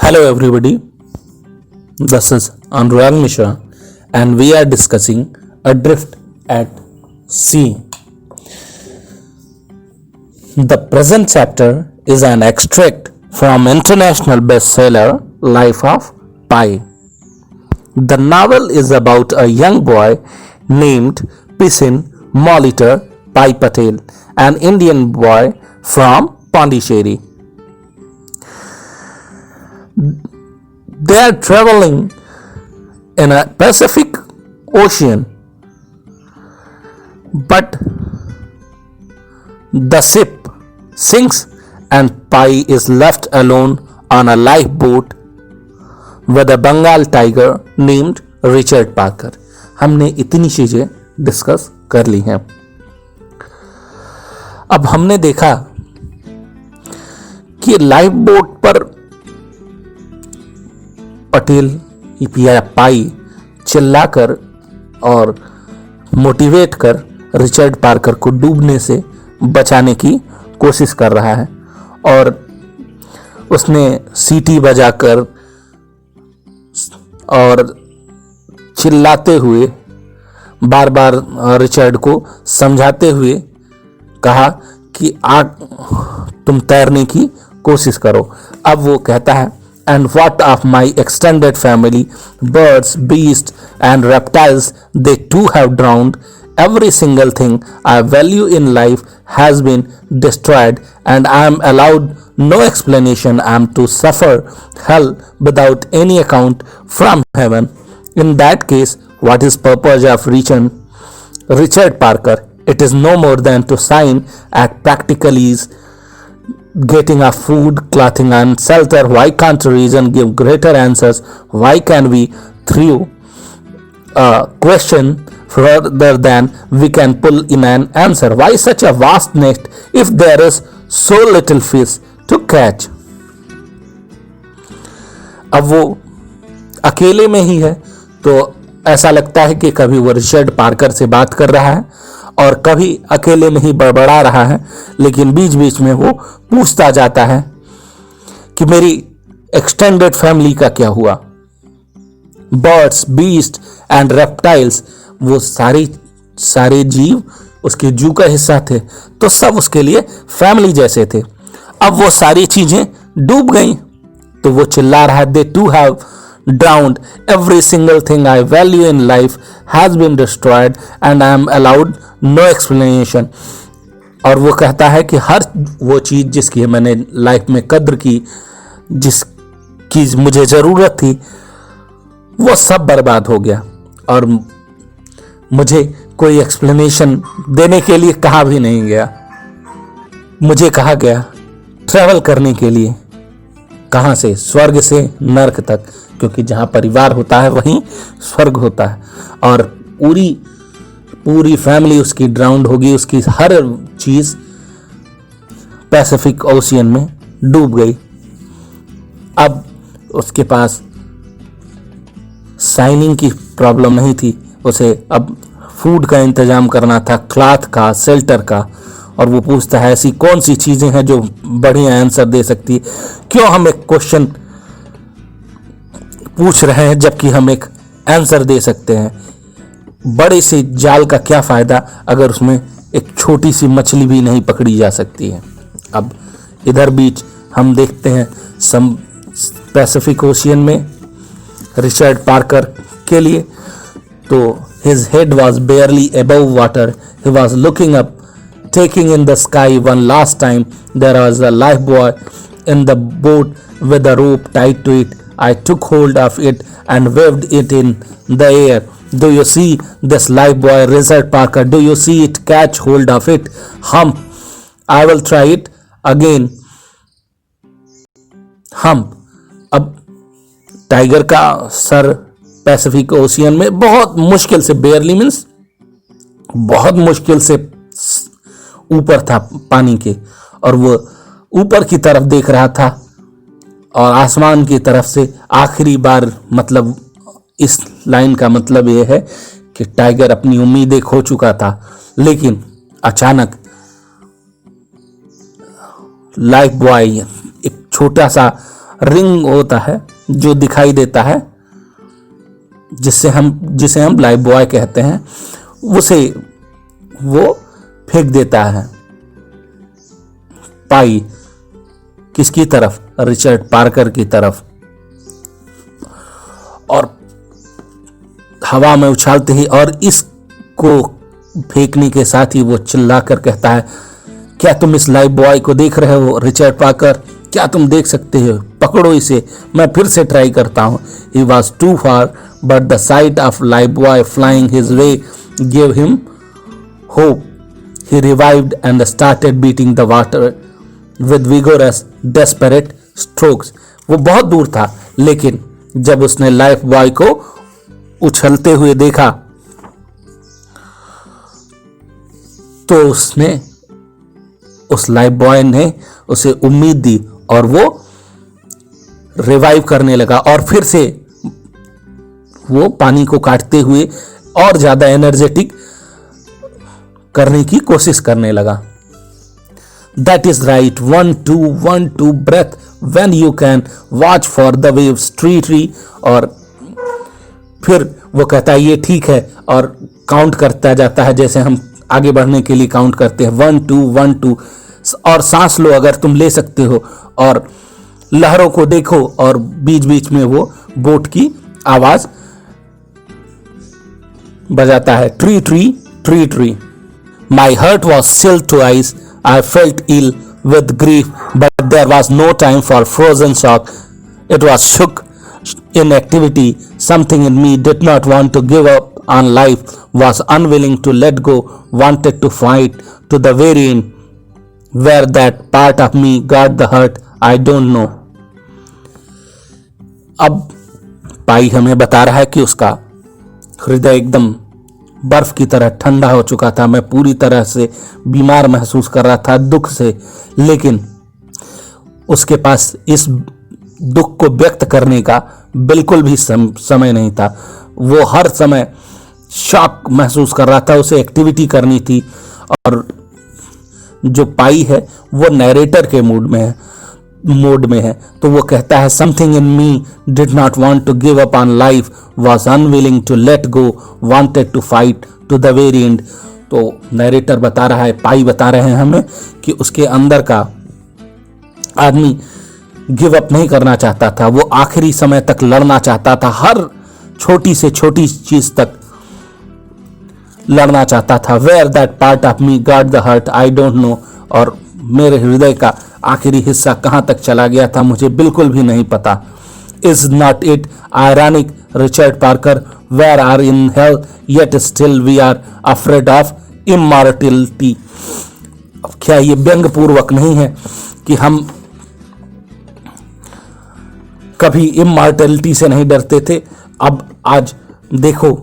Hello everybody, this is Anurag Mishra and we are discussing Adrift at Sea. The present chapter is an extract from international bestseller Life of Pi. The novel is about a young boy named Pisin Molitor Pai Patel, an Indian boy from Pondicherry. They are traveling in a Pacific Ocean, but the ship sinks and Pai is left alone on a lifeboat with a Bengal tiger named Richard Parker. हमने इतनी चीजें discuss कर ली हैं. अब हमने देखा कि life boat पर पटेल या पाई चिल्लाकर और मोटिवेट कर रिचर्ड पार्कर को डूबने से बचाने की कोशिश कर रहा है और उसने सीटी बजाकर और चिल्लाते हुए बार बार रिचर्ड को समझाते हुए कहा कि तुम तैरने की कोशिश करो. अब वो कहता है, and what of my extended family, birds, beasts and reptiles, they too have drowned. Every single thing I value in life has been destroyed and I am allowed no explanation. I am to suffer hell without any account from heaven. In that case, what is purpose of Richard Parker? It is no more than to sign at practical ease, getting a food, clothing and shelter. Why can't reason give greater answers? Why can we throw a question further than we can pull in an answer? Why such a vast net if there is so little fish to catch? अब वो अकेले में ही है तो ऐसा लगता है कि कभी वो रिचर्ड पार्कर से बात कर रहा है और कभी अकेले में ही बड़बड़ा रहा है, लेकिन बीच बीच में वो पूछता जाता है कि मेरी एक्सटेंडेड फैमिली का क्या हुआ. बर्ड्स, बीस्ट एंड रेप्टाइल्स, वो सारे जीव उसके जू का हिस्सा थे तो सब उसके लिए फैमिली जैसे थे. अब वो सारी चीजें डूब गई तो वो चिल्ला रहा है, they too have drowned. Every single thing I value in life has been destroyed and I am allowed no explanation. और वो कहता है कि हर वो चीज जिसकी मैंने लाइफ में कद्र की, जिसकी मुझे जरूरत थी, वो सब बर्बाद हो गया और मुझे कोई एक्सप्लेनेशन देने के लिए कहा भी नहीं गया. मुझे कहा गया ट्रैवल करने के लिए. कहां से? स्वर्ग से नर्क तक, क्योंकि जहां परिवार होता है वहीं स्वर्ग होता है. और पूरी फैमिली उसकी ड्राउंड होगी, उसकी हर चीज पैसिफिक ओशियन में डूब गई. अब उसके पास साइनिंग की प्रॉब्लम नहीं थी, उसे अब फूड का इंतजाम करना था, क्लॉथ का, शेल्टर का. और वो पूछता है ऐसी कौन सी चीजें हैं जो बढ़िया आंसर दे सकती है. क्यों हम एक क्वेश्चन पूछ रहे हैं जबकि हम एक आंसर दे सकते हैं. बड़े से जाल का क्या फायदा अगर उसमें एक छोटी सी मछली भी नहीं पकड़ी जा सकती है. अब इधर बीच हम देखते हैं पैसिफिक ओशियन में रिचर्ड पार्कर के लिए तो his head was barely above water. He was looking up, taking in the sky one last time. There was a lifebuoy in the boat with a rope tied to it. I took hold of it and waved it in the air. Do you see this lifebuoy, Richard Parker? Do you see it? Catch hold of it. Hump. I will try it again. Hump. अब tiger का sir Pacific ocean में बहुत मुश्किल से, बेयरली means बहुत मुश्किल से ऊपर था पानी के, और वो ऊपर की तरफ देख रहा था और आसमान की तरफ से आखिरी बार. मतलब इस लाइन का मतलब यह है कि टाइगर अपनी उम्मीदें खो चुका था, लेकिन अचानक लाइफ बॉय एक छोटा सा रिंग होता है जो दिखाई देता है, जिसे हम लाइफ बॉय कहते हैं, उसे वो फेंक देता है। पाई किसकी तरफ? रिचर्ड पार्कर की तरफ। और हवा में उछालते ही और इसको फेंकने के साथ ही वो चिल्लाकर कहता है, क्या तुम इस लाइफ बॉय को देख रहे हो रिचर्ड पार्कर? क्या तुम देख सकते हो? पकड़ो इसे। मैं फिर से ट्राई करता हूं। He was too far, but the sight of life boy flying his way gave him hope. He revived and started beating the water with vigorous, desperate strokes. वो बहुत दूर था, लेकिन जब उसने लाइफ बॉय को उछलते हुए देखा तो उस लाइफ बॉय ने उसे उम्मीद दी और वो रिवाइव करने लगा और फिर से वो पानी को काटते हुए और ज्यादा एनर्जेटिक करने की कोशिश करने लगा। That is right, 1 2 1 2 breath when you can watch for the waves tree। और फिर वो कहता है ये ठीक है और काउंट करता जाता है, जैसे हम आगे बढ़ने के लिए काउंट करते हैं 1 2 1 2। और सांस लो अगर तुम ले सकते हो और लहरों को देखो। और बीच बीच में वो बोट की आवाज बजाता है, ट्री ट्री ट्री ट्री। My heart was chilled to ice, I felt ill with grief, but there was no time for frozen shock. It was shook in activity. Something in me did not want to give up on life, was unwilling to let go, wanted to fight to the very end. Where that part of me got the hurt, I don't know. अब पाई हमें बता रहा है कि उसका हृदय एकदम बर्फ की तरह ठंडा हो चुका था। मैं पूरी तरह से बीमार महसूस कर रहा था दुख से, लेकिन उसके पास इस दुख को व्यक्त करने का बिल्कुल भी समय नहीं था। वो हर समय शॉक महसूस कर रहा था, उसे एक्टिविटी करनी थी। और जो पाई है वो नैरेटर के मोड में है, तो वो कहता है something in me did not want to give up on life, was unwilling to let go, wanted to fight to the very end. तो नैरेटर बता रहा है, पाई बता रहे हैं हमें कि उसके अंदर का आदमी गिव अप नहीं करना चाहता था, वो आखिरी समय तक लड़ना चाहता था, हर छोटी से छोटी चीज तक लड़ना चाहता था। Where that part of me got the hurt I don't know. और मेरे हृदय का आखिरी हिस्सा कहां तक चला गया था मुझे बिल्कुल भी नहीं पता। Is not it ironic Richard Parker, where are in hell yet still we are afraid of immortality. क्या ये व्यंग पूर्वक नहीं है कि हम कभी इमॉर्टैलिटी से नहीं डरते थे? अब आज देखो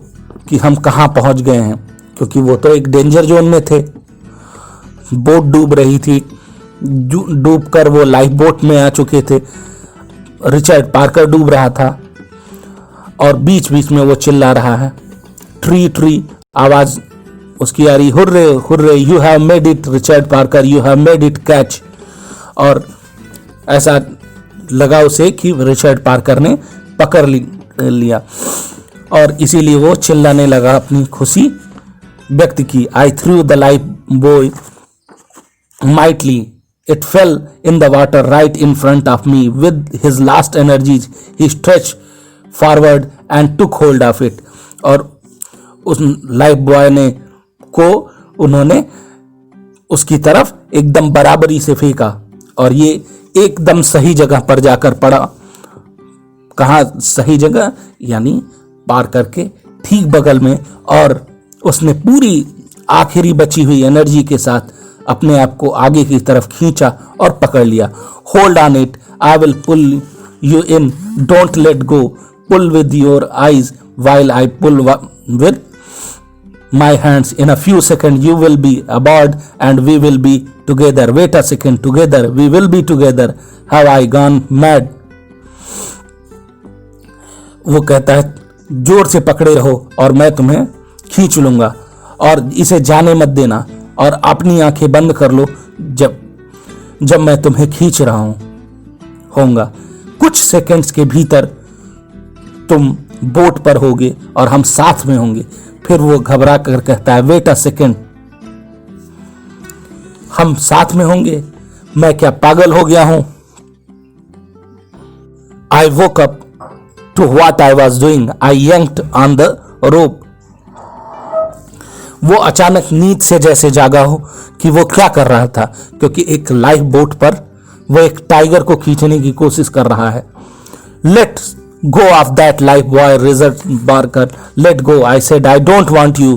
कि हम कहां पहुंच गए हैं, क्योंकि वो तो एक डेंजर जोन में थे। बोट डूब रही थी, डूबकर वो लाइफ बोट में आ चुके थे। रिचर्ड पार्कर डूब रहा था और बीच बीच में वो चिल्ला रहा है, ट्री ट्री। आवाज उसकी आ रही, hurray hurray, you have made it Richard Parker, you have made it catch. और ऐसा लगा उसे कि रिचर्ड पार्कर ने पकड़ लिया और इसीलिए वो चिल्लाने लगा, अपनी खुशी व्यक्त की। I threw the lifebuoy mightily, it fell in the water right in front of me. With his last energies he stretched forward and took hold of it. और उस लाइफ बॉय उन्होंने उसकी तरफ एकदम बराबरी से फेंका और ये एकदम सही जगह पर जाकर पड़ा। कहाँ सही जगह? यानी पार करके ठीक बगल में। और उसने पूरी आखिरी बची हुई एनर्जी के साथ अपने आप को आगे की तरफ खींचा और पकड़ लिया। Hold on it, I will pull you in, don't let go, pull with your eyes while I pull with my hands. In a few seconds you will be aboard and we will be together. Wait a second, together, we will be together. Have I gone mad? वो कहता है जोर से पकड़े रहो और मैं तुम्हें खींच लूंगा और इसे जाने मत देना और अपनी आंखें बंद कर लो जब मैं तुम्हें खींच रहा होऊंगा। कुछ सेकंड्स के भीतर तुम बोट पर होगे और हम साथ में होंगे। फिर वो घबरा कर कहता है, वेट अ सेकेंड, हम साथ में होंगे? मैं क्या पागल हो गया हूं? I woke up to what I was doing, I yanked on the rope. वो अचानक नींद से जैसे जागा हो कि वो क्या कर रहा था, क्योंकि एक लाइफ बोट पर वो एक टाइगर को खींचने की कोशिश कर रहा है। Let's go of that life boy, result Barker, let go, I said, I don't want you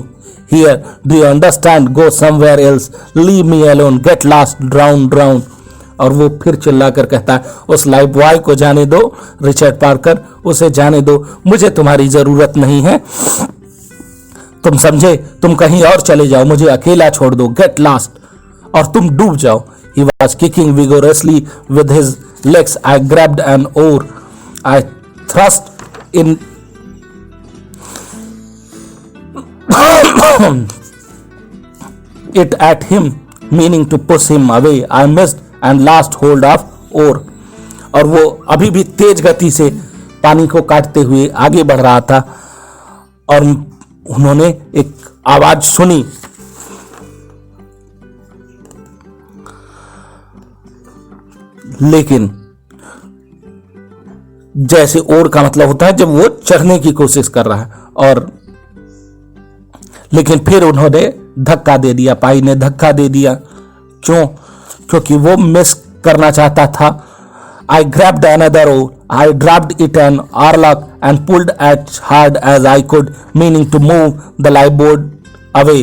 here, do you understand, go somewhere else, leave me alone, get lost, drown drown. और वो फिर चिल्लाकर कहता है, उस लाइफ बॉय को जाने दो रिचर्ड पार्कर, उसे जाने दो, मुझे तुम्हारी जरूरत नहीं है, तुम समझे, तुम कहीं और चले जाओ, मुझे अकेला छोड़ दो, गेट लॉस्ट, और तुम डूब जाओ। He was kicking vigorously with his legs. I grabbed an oar. I thrust in it at him, meaning to push him away. I missed and lost hold of oar. और वो अभी भी तेज गति से पानी को काटते हुए आगे बढ़ रहा था और उन्होंने एक आवाज सुनी। लेकिन जैसे ओर का मतलब होता है जब वो चढ़ने की कोशिश कर रहा है, और लेकिन फिर उन्होंने धक्का दे दिया, पाई ने धक्का दे दिया। क्यों? क्योंकि वो मिस करना चाहता था। I grabbed another oar. I dropped it an oarlock and pulled as hard as I could, meaning to move the lifeboat away.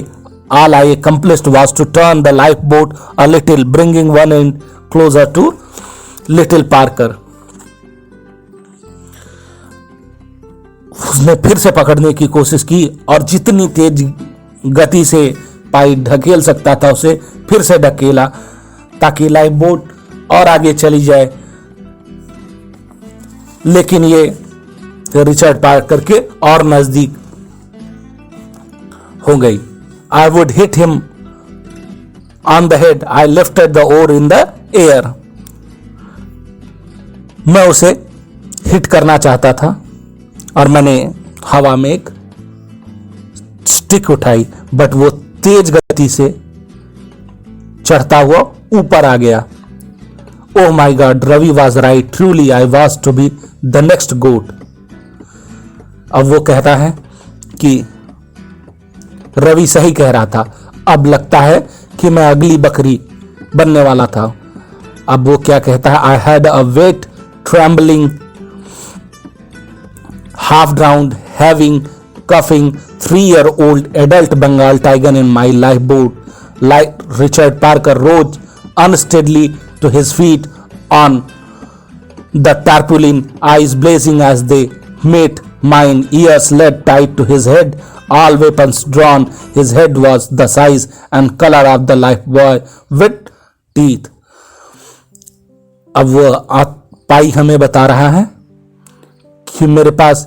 All I accomplished was to turn the lifeboat a little, bringing one end closer to little Parker. उसने फिर से पकड़ने की कोशिश की और जितनी तेज गति से पाई ढकेल सकता था उसे फिर से ढकेला ताकि लाइफ बोट और आगे चली जाए। लेकिन ये रिचर्ड पार्कर के और नजदीक हो गई। I would hit him on the head, I lifted the oar in the air. मैं उसे हिट करना चाहता था और मैंने हवा में एक स्टिक उठाई, बट वो तेज गति से चढ़ता हुआ ऊपर आ गया। Oh my God, Ravi was right, truly I was to be the next goat. अब वो कहता है कि रवि सही कह रहा था, अब लगता है कि मैं अगली बकरी बनने वाला था। अब वो क्या कहता है, I had a wet trembling, half drowned, having coughing 3-year-old adult Bengal tiger in my lifeboat. Like Richard Parker rose unsteadily to his feet on the tarpaulin, eyes blazing as they met mine, ears laid tight to his head, all weapons drawn. His head was the size and color of the lifebuoy with teeth. अब वो पाई हमें बता रहा है कि मेरे पास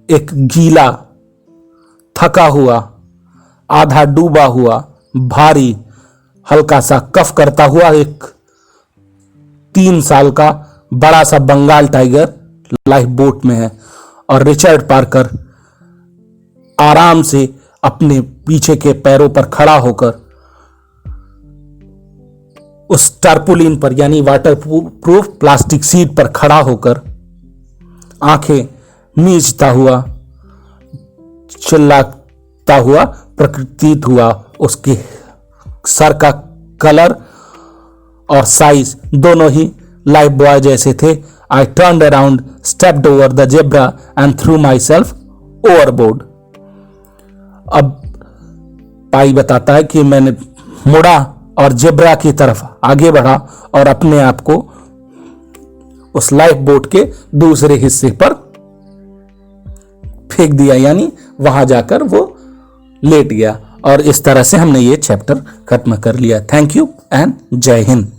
एक गीला, थका हुआ, आधा डूबा हुआ, भारी, हल्का सा कफ करता हुआ एक 3 साल का बड़ा सा बंगाल टाइगर लाइफ बोट में है, और रिचर्ड पार्कर आराम से अपने पीछे के पैरों पर खड़ा होकर उस टारपुलिन पर यानी वाटर प्रूफ प्लास्टिक सीट पर खड़ा होकर आंखें मीचता हुआ, चिल्लाता हुआ प्रतीत हुआ। उसके सर का कलर और साइज दोनों ही लाइफ बॉय जैसे थे। I turned around, stepped over the zebra and threw myself overboard. अब पाई बताता है कि मैंने मुड़ा और जेब्रा की तरफ आगे बढ़ा और अपने आप को उस लाइफ बोट के दूसरे हिस्से पर फेंक दिया, यानी वहां जाकर वो लेट गया। और इस तरह से हमने ये चैप्टर खत्म कर लिया। थैंक यू एंड जय हिंद।